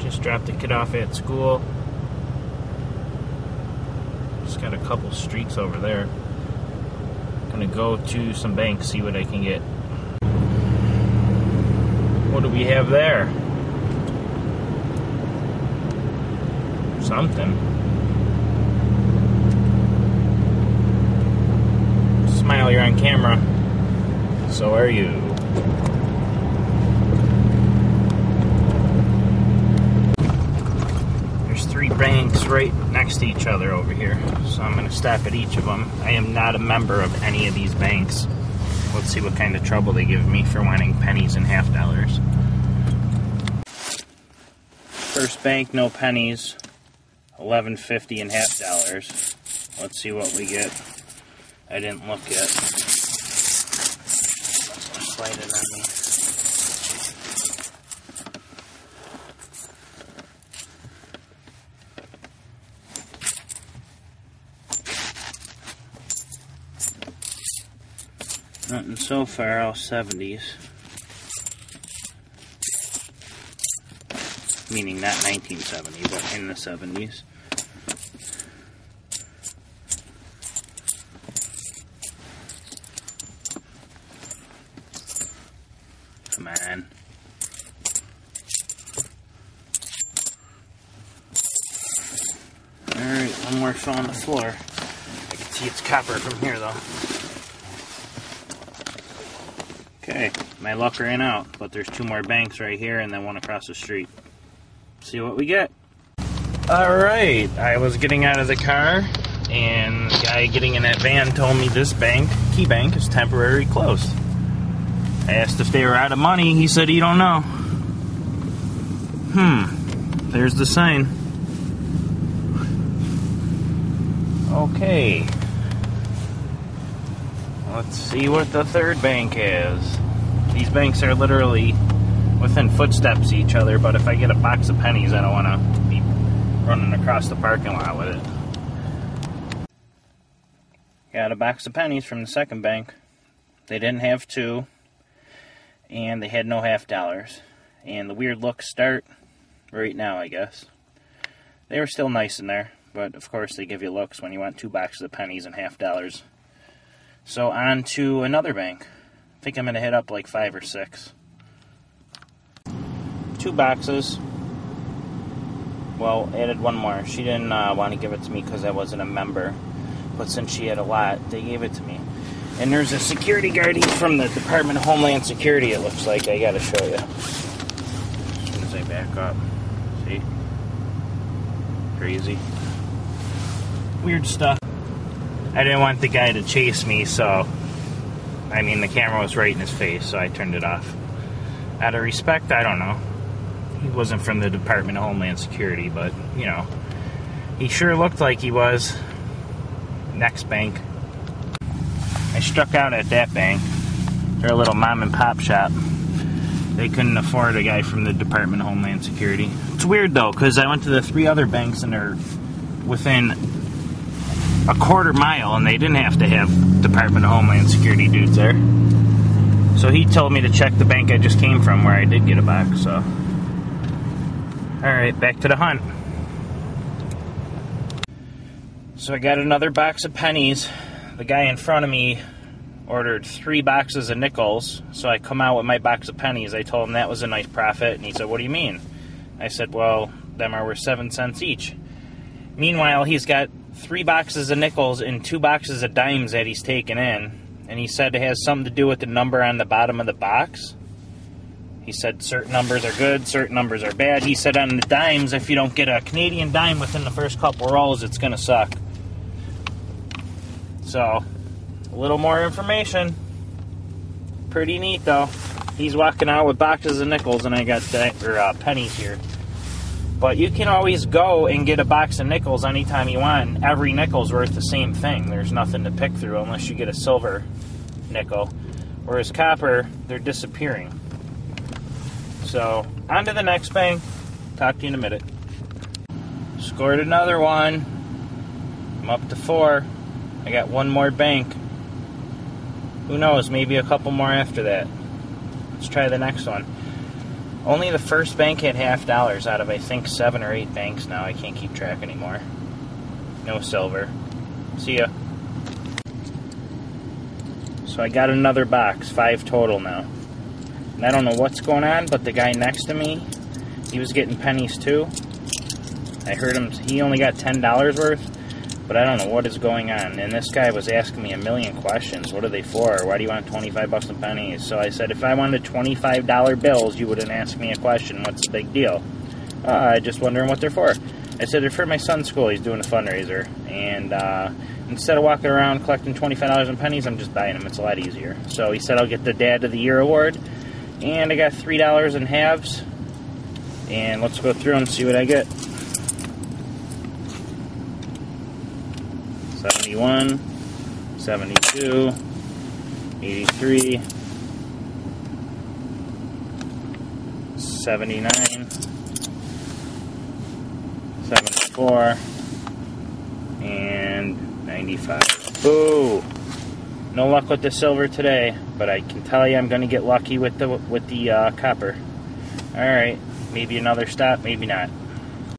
Just dropped the kid off at school. Just got a couple streets over there. Gonna go to some banks, see what I can get. What do we have there? Something. Smile, you're on camera. So are you. There's 3 banks right next to each other over here, so I'm going to stop at each of them. I am not a member of any of these banks. Let's see what kind of trouble they give me for wanting pennies and half dollars. First bank, no pennies, $11.50 and half dollars. Let's see what we get. I didn't look yet. Slide it on me. Nothing so far, all 70s. Meaning not 1970, but in the 70s. Come on. Alright, one more fell on the floor. I can see it's copper from here though. Okay, my luck ran out, but there's 2 more banks right here and then one across the street. See what we get. Alright, I was getting out of the car and the guy getting in that van told me this bank, Key Bank, is temporarily closed. I asked if they were out of money. He said he don't know. There's the sign. Okay. Let's see what the third bank is. These banks are literally within footsteps of each other, but if I get a box of pennies, I don't want to be running across the parking lot with it. Got a box of pennies from the second bank. They didn't have 2. And they had no half dollars. And the weird looks start right now, I guess. They were still nice in there, but of course they give you looks when you want 2 boxes of pennies and half dollars. So on to another bank. I think I'm going to hit up like 5 or 6. 2 boxes. Well, added 1 more. She didn't want to give it to me because I wasn't a member. But since she had a lot, they gave it to me. And there's a security guard from the Department of Homeland Security, it looks like. I gotta show you. As soon as I back up. See? Crazy. Weird stuff. I didn't want the guy to chase me, so... I mean, the camera was right in his face, so I turned it off. Out of respect, I don't know. He wasn't from the Department of Homeland Security, but, you know. He sure looked like he was. Next bank. I struck out at that bank. They're a little mom and pop shop. They couldn't afford a guy from the Department of Homeland Security. It's weird though, because I went to the 3 other banks and they're within a quarter mile and they didn't have to have Department of Homeland Security dudes there. So he told me to check the bank I just came from where I did get a box, so. Alright, back to the hunt. So I got another box of pennies. The guy in front of me ordered 3 boxes of nickels, so I come out with my box of pennies. I told him that was a nice profit, and he said, "What do you mean?" I said, "Well, them are worth 7 cents each." Meanwhile, he's got 3 boxes of nickels and 2 boxes of dimes that he's taken in, and he said it has something to do with the number on the bottom of the box. He said certain numbers are good, certain numbers are bad. He said on the dimes, if you don't get a Canadian dime within the first couple rolls, it's going to suck. So, a little more information. Pretty neat, though. He's walking out with boxes of nickels, and I got pennies here. But you can always go and get a box of nickels anytime you want. Every nickel's worth the same thing. There's nothing to pick through unless you get a silver nickel. Whereas copper, they're disappearing. So, on to the next bank. Talk to you in a minute. Scored another one. I'm up to 4. I got 1 more bank. Who knows, maybe a couple more after that. Let's try the next one. Only the first bank had $50 out of, I think, 7 or 8 banks now. I can't keep track anymore. No silver. See ya. So I got another box, 5 total now. And I don't know what's going on, but the guy next to me, he was getting pennies too. I heard him, he only got $10 worth. But I don't know what is going on. And this guy was asking me a million questions. What are they for? Why do you want 25 bucks in pennies? So I said, if I wanted $25 bills, you wouldn't ask me a question. What's the big deal? I'm just wondering what they're for. I said, they're for my son's school. He's doing a fundraiser. And instead of walking around collecting $25 in pennies, I'm just buying them. It's a lot easier. So he said, I'll get the Dad of the Year award. And I got $3 in halves. And let's go through and see what I get. 71, 72, 83, 79, 74, and 95. Boo! No luck with the silver today, but I can tell you I'm going to get lucky with the copper. All right, maybe another stop, maybe not.